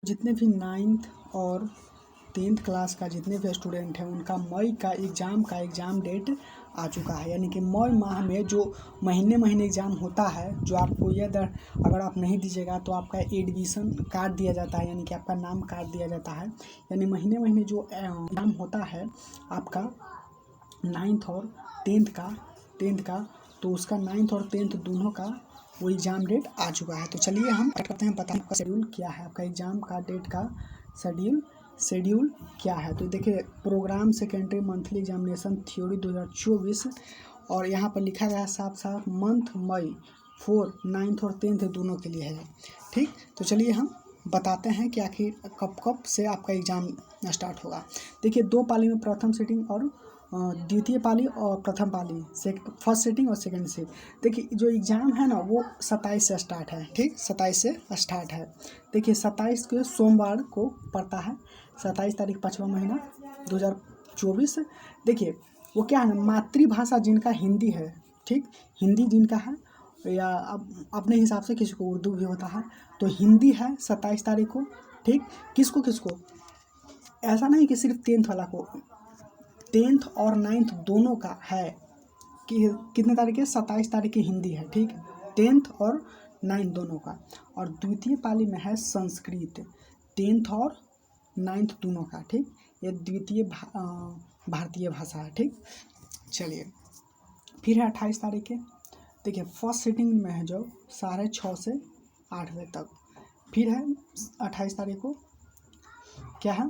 जितने भी 9th और 10th क्लास का जितने भी स्टूडेंट हैं उनका मई का एग्ज़ाम डेट आ चुका है। यानी कि मई माह में जो महीने एग्ज़ाम होता है, जो आपको ये अगर आप नहीं दीजिएगा तो आपका एडमिशन कार्ड दिया जाता है, यानी कि आपका नाम कार्ड दिया जाता है। यानी महीने जो एग्ज़ाम होता है आपका 9th और 10th का तो उसका 9th और 10th दोनों का वो एग्ज़ाम डेट आ चुका है। तो चलिए हम करते हैं पता आपका शेड्यूल क्या है, आपका एग्ज़ाम का डेट का शेड्यूल क्या है। तो देखिए, program secondary monthly examination theory 2024 और यहाँ पर लिखा गया है साफ मंथ मई 4, 9th और 10th दोनों के लिए है। ठीक, तो चलिए हम बताते हैं कि आखिर कब से आपका एग्ज़ाम स्टार्ट होगा। देखिए, 2 पाली में प्रथम सिटिंग और द्वितीय पाली और प्रथम पाली, फर्स्ट सिटिंग और सेकंड सिटिंग। देखिए, जो एग्ज़ाम है ना वो 27 से स्टार्ट है। ठीक, 27 से स्टार्ट है। देखिए, 27 के सोमवार को पड़ता है, 27 तारीख 5वां महीना 2024। देखिए, वो क्या है ना, मातृभाषा जिनका हिंदी है, ठीक, हिंदी जिनका है, या अपने हिसाब से किसी को उर्दू भी होता है, तो हिंदी है 27 तारीख को। ठीक, किसको ऐसा नहीं कि सिर्फ 10th वाला को, 10th और 9th दोनों का है कि कितने तारीख है, 27 तारीख की हिंदी है। ठीक, 10th और 9th दोनों का। और द्वितीय पाली में है संस्कृत, 10th और 9th दोनों का। ठीक, ये द्वितीय भारतीय भाषा है। ठीक, चलिए फिर है 28 तारीख के। देखिए, फर्स्ट सिटिंग में है जो 6:30 से 8 बजे तक। फिर है 28 तारीख को क्या है,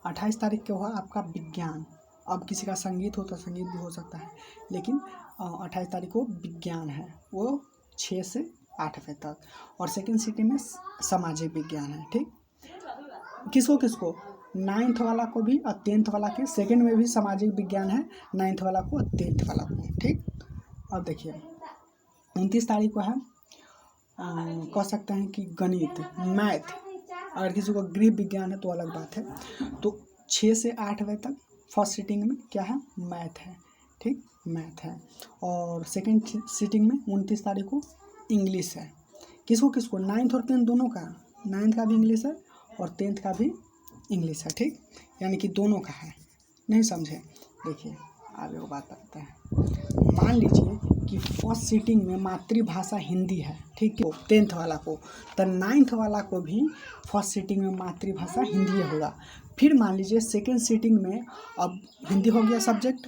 28 तारीख को हुआ आपका विज्ञान। अब किसी का संगीत हो तो संगीत भी हो सकता है, लेकिन 28 तारीख को विज्ञान है, वो 6 से 8 बजे तक। और सेकंड सिटिंग में सामाजिक विज्ञान है। ठीक, किसको 9th वाला को भी और 10th वाला के, सेकंड में भी सामाजिक विज्ञान है, 9th वाला को और 10th वाला को। ठीक, अब देखिए 29 तारीख को है कह सकते हैं कि गणित, मैथ। अगर किसी को गृह विज्ञान है तो अलग बात है। तो 6 से 8 बजे तक फर्स्ट सिटिंग में क्या है, मैथ है। ठीक, मैथ है। और सेकंड सिटिंग में 29 तारीख को इंग्लिश है। किसको 9th और 10th दोनों का, 9th का भी इंग्लिश है और 10th का भी इंग्लिश है। ठीक, यानी कि दोनों का है। नहीं समझे, देखिए आगे वो बात करते हैं। मान लीजिए कि फर्स्ट सिटिंग में मातृभाषा हिंदी है, ठीक है, 10th वाला को, तो 9th वाला को भी फर्स्ट सिटिंग में मातृभाषा हिंदी होगा। फिर मान लीजिए सेकंड सिटिंग में अब हिंदी हो गया सब्जेक्ट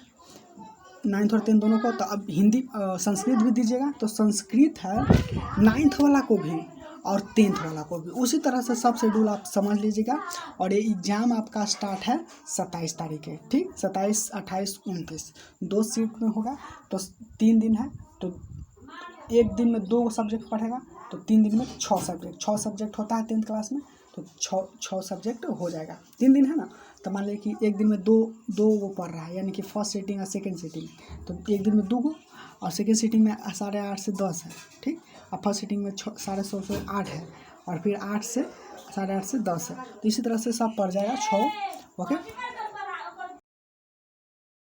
9th और 10th दोनों को, तो अब हिंदी संस्कृत भी दीजिएगा, तो संस्कृत है 9th वाला को भी और 10th वाला को भी। उसी तरह से सब शेड्यूल आप समझ लीजिएगा। और ये एग्ज़ाम आपका स्टार्ट है 27 तारीख के। ठीक, 27, 28, 29 2 शिफ्ट में होगा, तो 3 दिन है, तो एक दिन में 2 सब्जेक्ट पढ़ेगा, तो 3 दिन में 6 सब्जेक्ट होता है 10th क्लास में, तो 6 सब्जेक्ट हो जाएगा। 3 दिन है ना, तो मान लीजिए कि एक दिन में दो वो पढ़ रहा है, यानी कि फर्स्ट सीटिंग और सेकंड सीटिंग, तो एक दिन में 2 और सेकंड सीटिंग में 8:30 से 10 है। ठीक, और फर्स्ट सीटिंग में 6:30 से 8 है, और फिर 8 से 8:30 से 10 है। तो इसी तरह से सब पढ़ जाएगा 6। ओके।